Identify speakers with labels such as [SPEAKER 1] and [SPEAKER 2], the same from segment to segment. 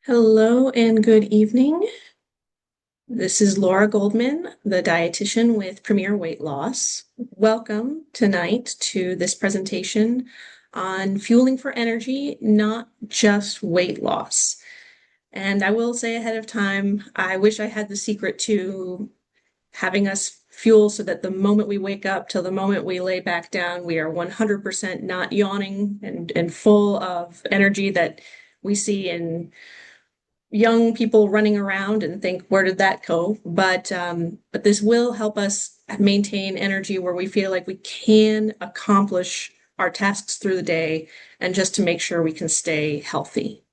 [SPEAKER 1] Hello and good evening. This is Laura Goldman, the dietitian with Premier Weight Loss. Welcome tonight to this presentation on fueling for energy, not just weight loss. And I will say ahead of time, I wish I had the secret to having us fuel so that the moment we wake up till the moment we lay back down, we are 100% not yawning and full of energy that we see in young people running around and think, where did that go? But this will help us maintain energy where we feel like we can accomplish our tasks through the day and just to make sure we can stay healthy.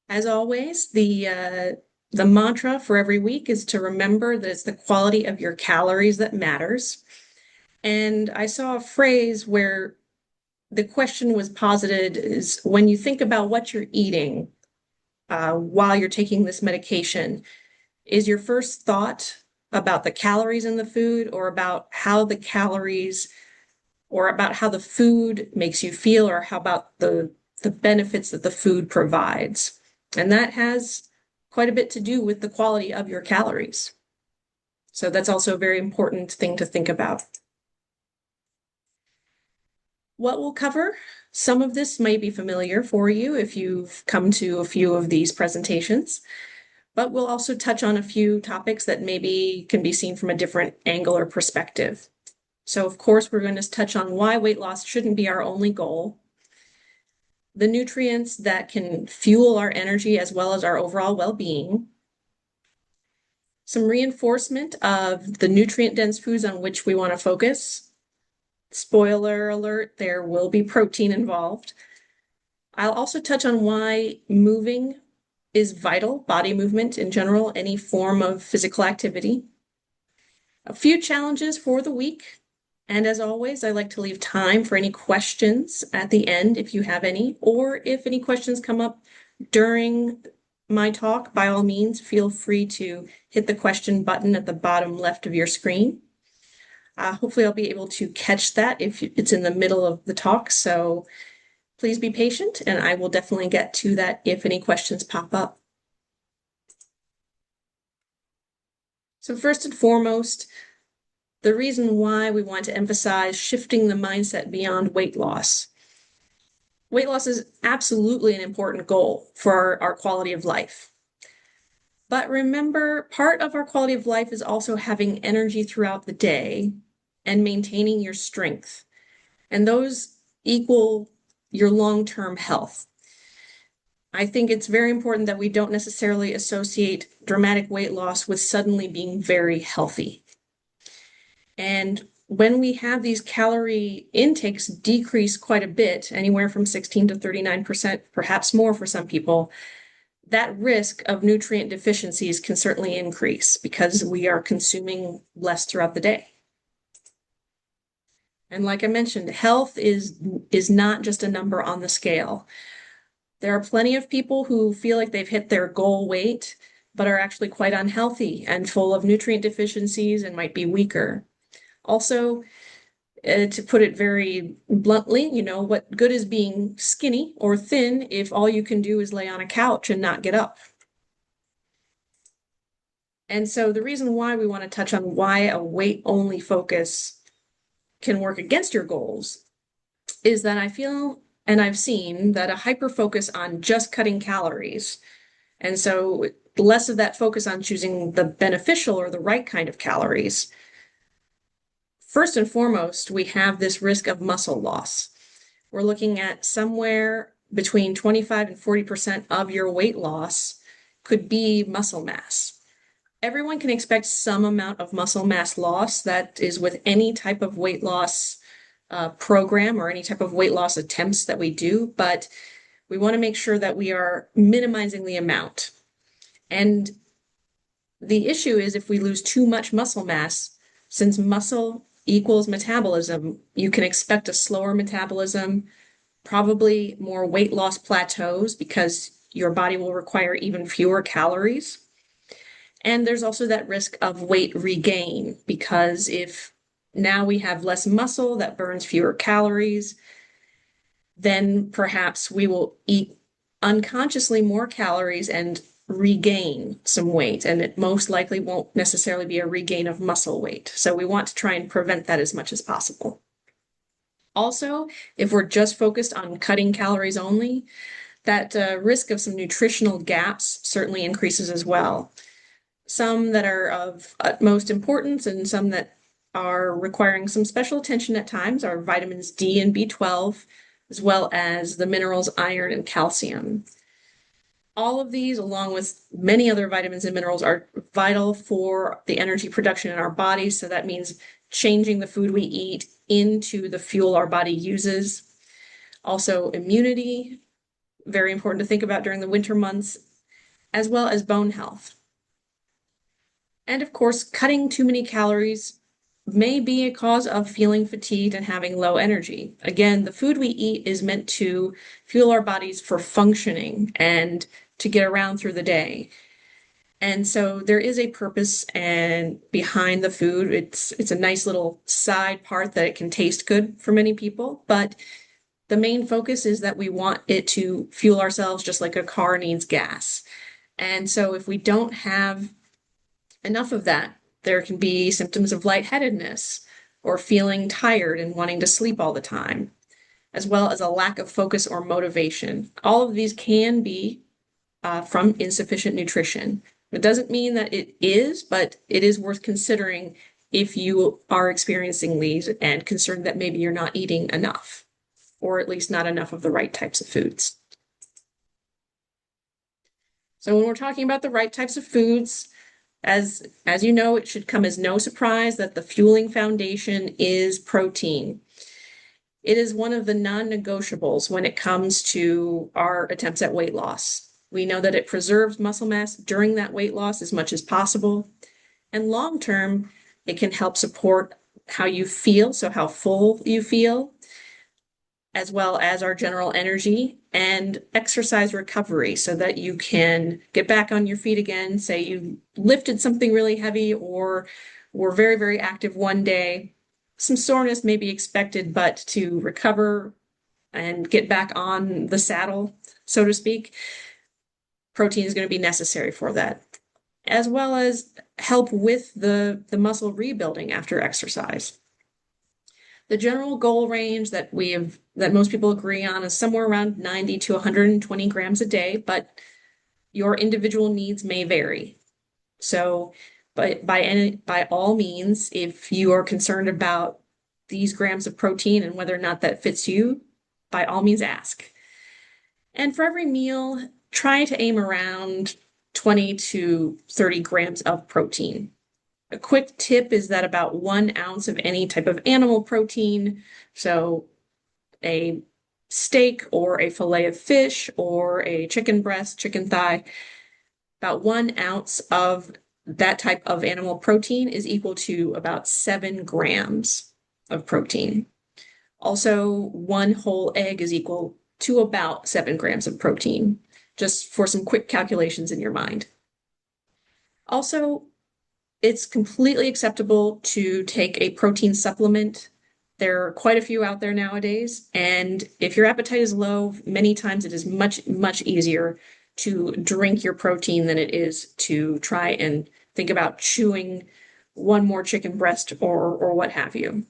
[SPEAKER 1] As always, the mantra for every week is to remember that it's the quality of your calories that matters. And I saw a phrase where the question was posited is when you think about what you're eating while you're taking this medication, is your first thought about the calories in the food or about how the calories or about how the food makes you feel or how about the benefits that the food provides? And that has quite a bit to do with the quality of your calories. So that's also a very important thing to think about. What we'll cover, some of this may be familiar for you if you've come to a few of these presentations, but we'll also touch on a few topics that maybe can be seen from a different angle or perspective. So of course, we're going to touch on why weight loss shouldn't be our only goal, the nutrients that can fuel our energy as well as our overall well-being, some reinforcement of the nutrient-dense foods on which we want to focus. Spoiler alert, there will be protein involved. I'll also touch on why moving is vital, body movement in general, any form of physical activity. A few challenges for the week. And as always, I like to leave time for any questions at the end if you have any, or if any questions come up during my talk, by all means, feel free to hit the question button at the bottom left of your screen. Hopefully I'll be able to catch that if it's in the middle of the talk. So please be patient and I will definitely get to that if any questions pop up. So first and foremost, the reason why we want to emphasize shifting the mindset beyond weight loss. Weight loss is absolutely an important goal for our quality of life. But remember, part of our quality of life is also having energy throughout the day and maintaining your strength. And those equal your long-term health. I think it's very important that we don't necessarily associate dramatic weight loss with suddenly being very healthy. And when we have these calorie intakes decrease quite a bit, anywhere from 16 to 39%, perhaps more for some people, that risk of nutrient deficiencies can certainly increase because we are consuming less throughout the day. And like I mentioned, health is not just a number on the scale. There are plenty of people who feel like they've hit their goal weight, but are actually quite unhealthy and full of nutrient deficiencies and might be weaker. Also, to put it very bluntly, what good is being skinny or thin if all you can do is lay on a couch and not get up? And so the reason why we want to touch on why a weight-only focus can work against your goals is that I feel and I've seen that a hyper focus on just cutting calories, and so less of that focus on choosing the beneficial or the right kind of calories. First and foremost, we have this risk of muscle loss. We're looking at somewhere between 25 and 40% of your weight loss could be muscle mass. Everyone can expect some amount of muscle mass loss. That is with any type of weight loss program or any type of weight loss attempts that we do, but we want to make sure that we are minimizing the amount. And the issue is if we lose too much muscle mass, since muscle equals metabolism, you can expect a slower metabolism, probably more weight loss plateaus because your body will require even fewer calories. And there's also that risk of weight regain because if now we have less muscle that burns fewer calories, then perhaps we will eat unconsciously more calories and regain some weight. And it most likely won't necessarily be a regain of muscle weight. So we want to try and prevent that as much as possible. Also, if we're just focused on cutting calories only, that risk of some nutritional gaps certainly increases as well. Some that are of utmost importance and some that are requiring some special attention at times are vitamins D and B12, as well as the minerals iron and calcium. All of these, along with many other vitamins and minerals, are vital for the energy production in our bodies. So that means changing the food we eat into the fuel our body uses. Also, immunity, very important to think about during the winter months, as well as bone health. And of course, cutting too many calories may be a cause of feeling fatigued and having low energy. Again, the food we eat is meant to fuel our bodies for functioning and to get around through the day. And so there is a purpose and behind the food. It's a nice little side part that it can taste good for many people, but the main focus is that we want it to fuel ourselves just like a car needs gas. And so if we don't have enough of that, there can be symptoms of lightheadedness or feeling tired and wanting to sleep all the time, as well as a lack of focus or motivation. All of these can be from insufficient nutrition. It doesn't mean that it is, but it is worth considering if you are experiencing these and concerned that maybe you're not eating enough, or at least not enough of the right types of foods. So when we're talking about the right types of foods, as you know, it should come as no surprise that the fueling foundation is protein. It is one of the non-negotiables when it comes to our attempts at weight loss. We know that it preserves muscle mass during that weight loss as much as possible. And long term, it can help support how you feel, so how full you feel, as well as our general energy and exercise recovery so that you can get back on your feet again. Say you lifted something really heavy or were very, very active one day. Some soreness may be expected, but to recover and get back on the saddle, so to speak, protein is going to be necessary for that, as well as help with the muscle rebuilding after exercise. The general goal range that most people agree on is somewhere around 90 to 120 grams a day, but your individual needs may vary. So, but by all means, if you are concerned about these grams of protein and whether or not that fits you, by all means ask. And for every meal, try to aim around 20 to 30 grams of protein. A quick tip is that about 1 ounce of any type of animal protein, so a steak or a fillet of fish or a chicken breast, chicken thigh, about 1 ounce of that type of animal protein is equal to about 7 grams of protein. Also, 1 whole egg is equal to about 7 grams of protein, just for some quick calculations in your mind. Also, it's completely acceptable to take a protein supplement. There are quite a few out there nowadays, and if your appetite is low, many times it is much, much easier to drink your protein than it is to try and think about chewing one more chicken breast or what have you.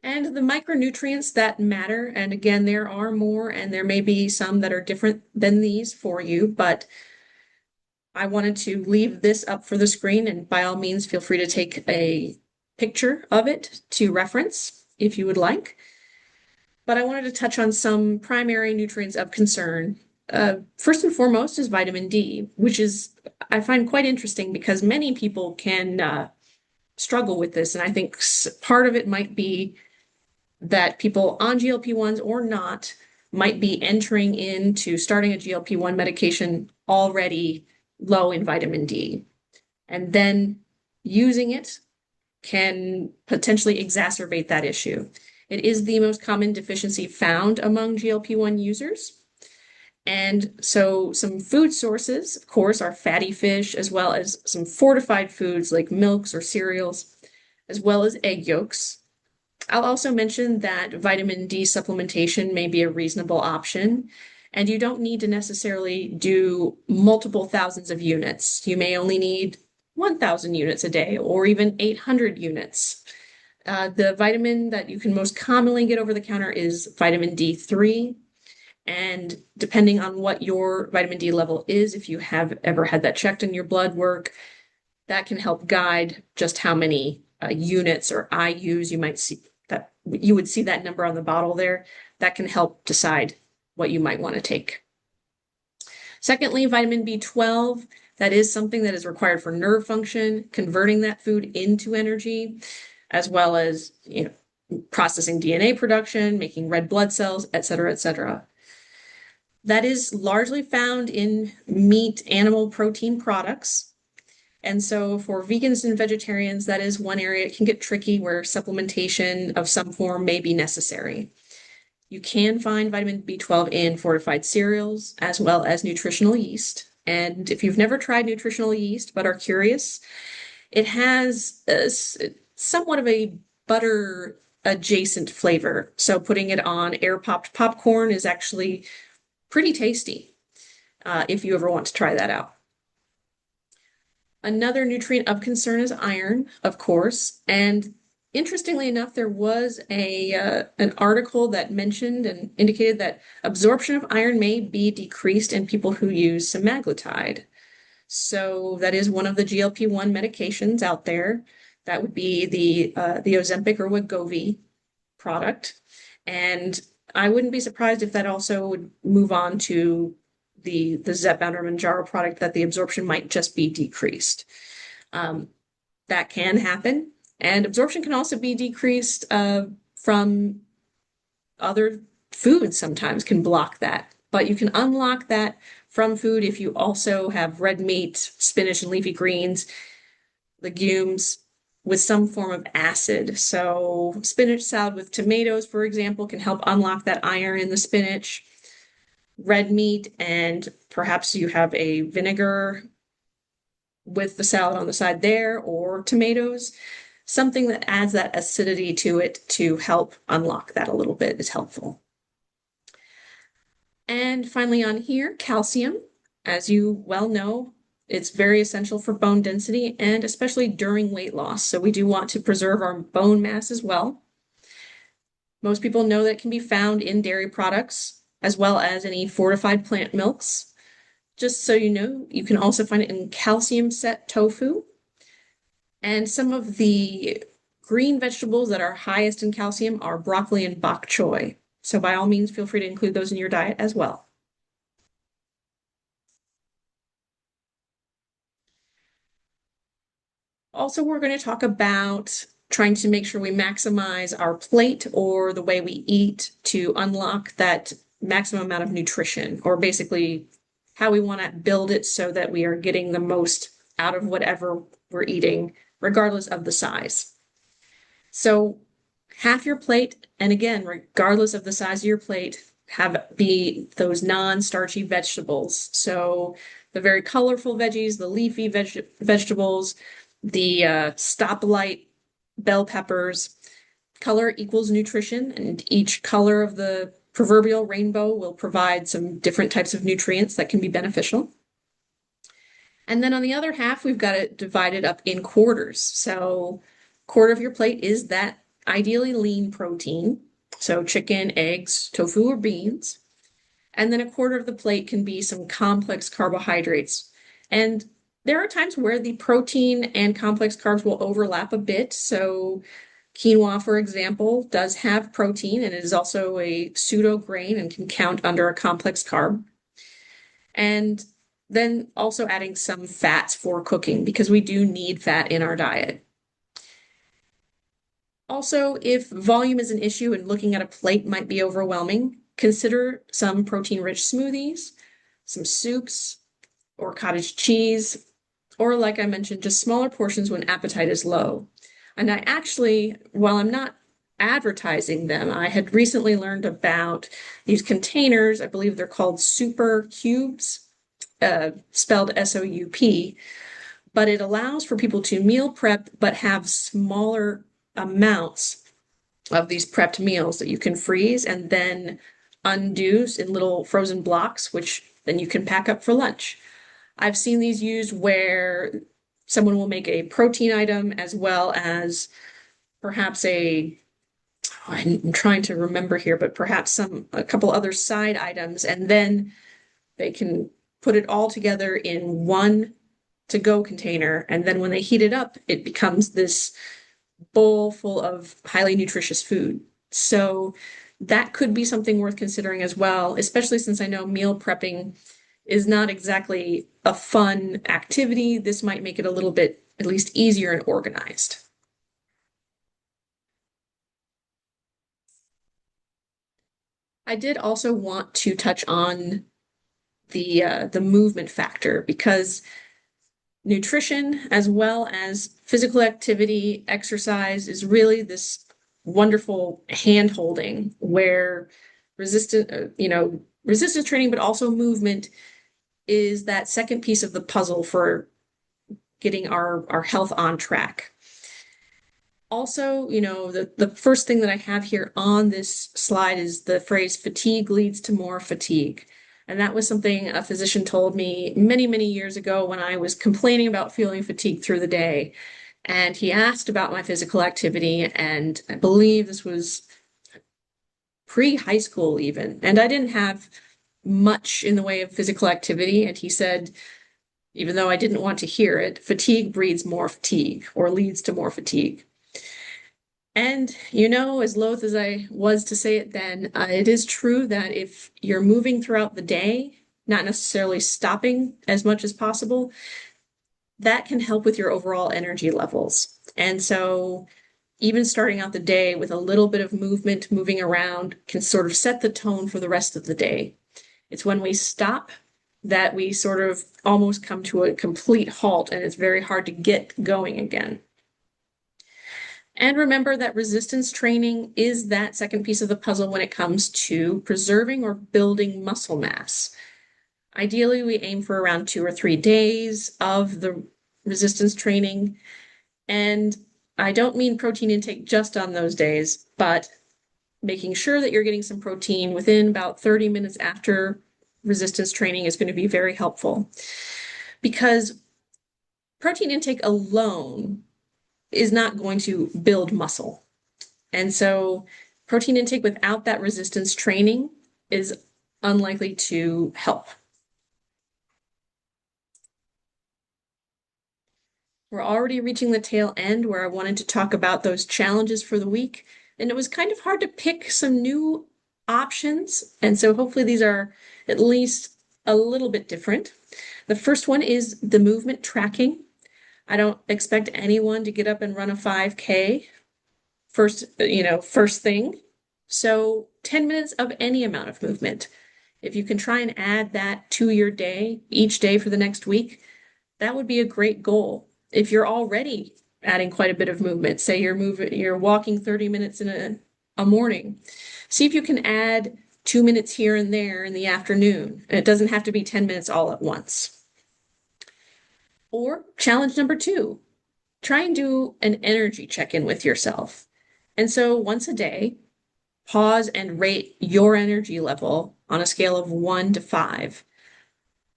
[SPEAKER 1] And the micronutrients that matter, and again, there are more, and there may be some that are different than these for you, but I wanted to leave this up for the screen, and by all means, feel free to take a picture of it to reference if you would like. But I wanted to touch on some primary nutrients of concern. First and foremost is vitamin D, which is, I find quite interesting because many people can struggle with this. And I think part of it might be that people on GLP-1s or not might be entering into starting a GLP-1 medication already low in vitamin D. And then using it can potentially exacerbate that issue. It is the most common deficiency found among GLP-1 users. And so some food sources, of course, are fatty fish, as well as some fortified foods like milks or cereals, as well as egg yolks. I'll also mention that vitamin D supplementation may be a reasonable option, and you don't need to necessarily do multiple thousands of units. You may only need 1,000 units a day or even 800 units. The vitamin that you can most commonly get over the counter is vitamin D3. And depending on what your vitamin D level is, if you have ever had that checked in your blood work, that can help guide just how many units or IUs you might see that you would see that number on the bottle there. That can help decide what you might want to take. Secondly, vitamin B12, that is something that is required for nerve function, converting that food into energy, as well as, processing DNA production, making red blood cells, et cetera, et cetera. That is largely found in meat, animal protein products. And so for vegans and vegetarians, that is one area it can get tricky where supplementation of some form may be necessary. You can find vitamin B12 in fortified cereals as well as nutritional yeast. And if you've never tried nutritional yeast but are curious, it has somewhat of a butter adjacent flavor. So putting it on air popped popcorn is actually pretty tasty if you ever want to try that out. Another nutrient of concern is iron, of course, and interestingly enough, there was an article that mentioned and indicated that absorption of iron may be decreased in people who use semaglutide. So that is one of the GLP-1 medications out there. That would be the Ozempic or Wegovy product, and I wouldn't be surprised if that also would move on to the Zepbound or Mounjaro product, that the absorption might just be decreased. That can happen. And absorption can also be decreased from other foods sometimes can block that. But you can unlock that from food if you also have red meat, spinach and leafy greens, legumes with some form of acid. So spinach salad with tomatoes, for example, can help unlock that iron in the spinach. Red meat, and perhaps you have a vinegar with the salad on the side there, or tomatoes. Something that adds that acidity to it to help unlock that a little bit is helpful. And finally on here, calcium. As you well know, it's very essential for bone density and especially during weight loss. So we do want to preserve our bone mass as well. Most people know that it can be found in dairy products as well as any fortified plant milks. Just so you know, you can also find it in calcium set tofu. And some of the green vegetables that are highest in calcium are broccoli and bok choy. So by all means, feel free to include those in your diet as well. Also, we're going to talk about trying to make sure we maximize our plate or the way we eat to unlock that maximum amount of nutrition, or basically how we want to build it so that we are getting the most out of whatever we're eating, regardless of the size. So half your plate, and again, regardless of the size of your plate, be those non-starchy vegetables. So the very colorful veggies, the leafy vegetables, the stoplight bell peppers. Color equals nutrition, and each color of the proverbial rainbow will provide some different types of nutrients that can be beneficial. And then on the other half, we've got it divided up in quarters. So quarter of your plate is that ideally lean protein. So chicken, eggs, tofu, or beans. And then a quarter of the plate can be some complex carbohydrates. And there are times where the protein and complex carbs will overlap a bit. So quinoa, for example, does have protein, and it is also a pseudo grain and can count under a complex carb. And then also adding some fats for cooking, because we do need fat in our diet. Also, if volume is an issue and looking at a plate might be overwhelming, consider some protein-rich smoothies, some soups, or cottage cheese, or like I mentioned, just smaller portions when appetite is low. And I actually, while I'm not advertising them, I had recently learned about these containers. I believe they're called Super Cubes, spelled SOUP, but it allows for people to meal prep but have smaller amounts of these prepped meals that you can freeze and then undo in little frozen blocks, which then you can pack up for lunch. I've seen these used where someone will make a protein item as well as perhaps I'm trying to remember here, but perhaps a couple other side items, and then they can put it all together in one to-go container. And then when they heat it up, it becomes this bowl full of highly nutritious food. So that could be something worth considering as well, especially since I know meal prepping is not exactly a fun activity. This might make it a little bit at least easier and organized. I did also want to touch on the movement factor because nutrition as well as physical activity, exercise is really this wonderful hand holding where resistance training, but also movement is that second piece of the puzzle for getting our health on track. Also, the first thing that I have here on this slide is the phrase fatigue leads to more fatigue. And that was something a physician told me many, many years ago when I was complaining about feeling fatigued through the day. And he asked about my physical activity, and I believe this was pre-high school even. And I didn't have much in the way of physical activity. And he said, even though I didn't want to hear it, fatigue breeds more fatigue or leads to more fatigue. And, as loath as I was to say it then, it is true that if you're moving throughout the day, not necessarily stopping as much as possible, that can help with your overall energy levels. And so, even starting out the day with a little bit of movement, moving around, can sort of set the tone for the rest of the day. It's when we stop that we sort of almost come to a complete halt, and it's very hard to get going again. And remember that resistance training is that second piece of the puzzle when it comes to preserving or building muscle mass. Ideally, we aim for around 2 or 3 days of the resistance training. And I don't mean protein intake just on those days, but making sure that you're getting some protein within about 30 minutes after resistance training is going to be very helpful. Because protein intake alone is not going to build muscle. And so protein intake without that resistance training is unlikely to help. We're already reaching the tail end where I wanted to talk about those challenges for the week. And it was kind of hard to pick some new options. And so hopefully these are at least a little bit different. The first one is the movement tracking. I don't expect anyone to get up and run a 5K first thing. So 10 minutes of any amount of movement. If you can try and add that to your day, each day for the next week, that would be a great goal. If you're already adding quite a bit of movement, say you're walking 30 minutes in a morning, see if you can add 2 minutes here and there in the afternoon. And it doesn't have to be 10 minutes all at once. Or challenge number 2, try and do an energy check-in with yourself. And so once a day, pause and rate your energy level on a scale of 1 to 5.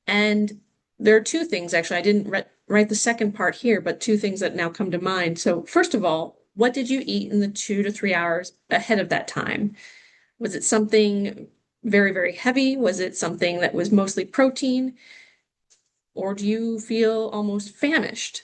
[SPEAKER 1] And there are 2 things, actually. I didn't write the second part here, but 2 things that now come to mind. So first of all, what did you eat in the 2 to 3 hours ahead of that time? Was it something very, very heavy? Was it something that was mostly protein? Or do you feel almost famished?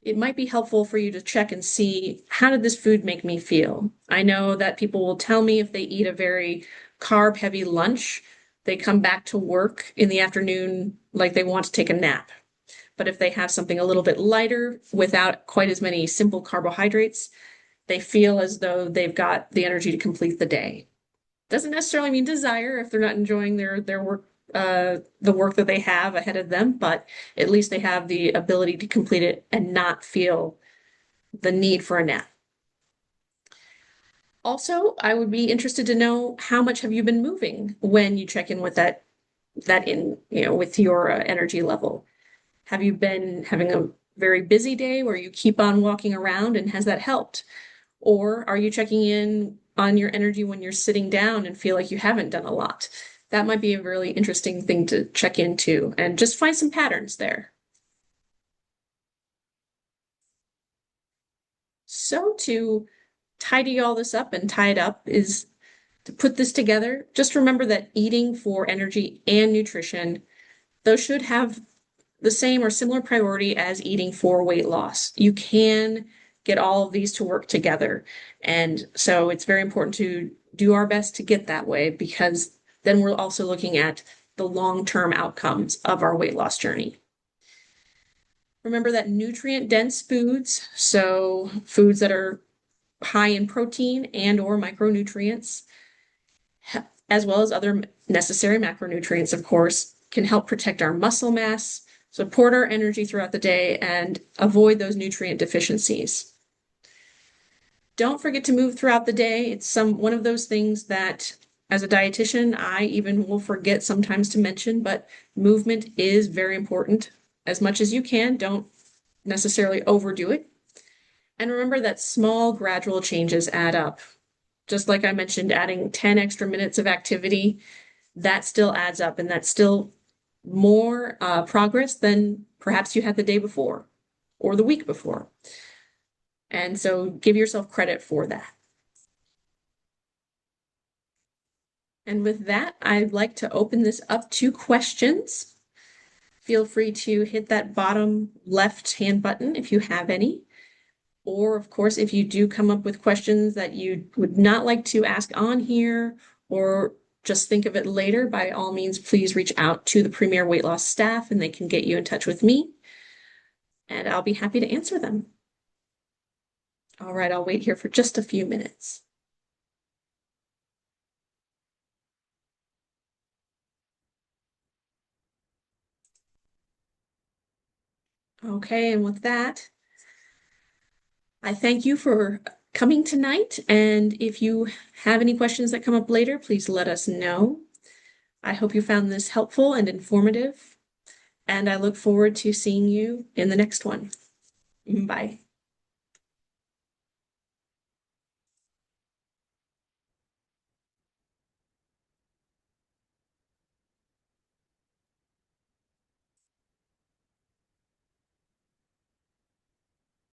[SPEAKER 1] It might be helpful for you to check and see, how did this food make me feel? I know that people will tell me if they eat a very carb-heavy lunch, they come back to work in the afternoon like they want to take a nap. But if they have something a little bit lighter without quite as many simple carbohydrates, they feel as though they've got the energy to complete the day. Doesn't necessarily mean desire if they're not enjoying their work, the work that they have ahead of them, but at least they have the ability to complete it and not feel the need for a nap. Also, I would be interested to know, how much have you been moving when you check in with with your energy level? Have you been having a very busy day where you keep on walking around, and has that helped? Or are you checking in on your energy when you're sitting down and feel like you haven't done a lot? That might be a really interesting thing to check into and just find some patterns there. So to tidy all this up and tie it up is to put this together. Just remember that eating for energy and nutrition, those should have the same or similar priority as eating for weight loss. You can get all of these to work together. And so it's very important to do our best to get that way because then we're also looking at the long-term outcomes of our weight loss journey. Remember that nutrient-dense foods, so foods that are high in protein and or micronutrients, as well as other necessary macronutrients, of course, can help protect our muscle mass, support our energy throughout the day, and avoid those nutrient deficiencies. Don't forget to move throughout the day. It's one of those things that as a dietitian, I even will forget sometimes to mention, but movement is very important. As much as you can, don't necessarily overdo it. And remember that small gradual changes add up. Just like I mentioned, adding 10 extra minutes of activity, that still adds up, and that's still more progress than perhaps you had the day before or the week before. And so give yourself credit for that. And with that, I'd like to open this up to questions. Feel free to hit that bottom left hand button if you have any. Or, of course, if you do come up with questions that you would not like to ask on here or just think of it later, by all means, please reach out to the Premier Weight Loss staff and they can get you in touch with me. And I'll be happy to answer them. All right, I'll wait here for just a few minutes. Okay, and with that, I thank you for coming tonight. And if you have any questions that come up later, please let us know. I hope you found this helpful and informative, and I look forward to seeing you in the next one. Bye.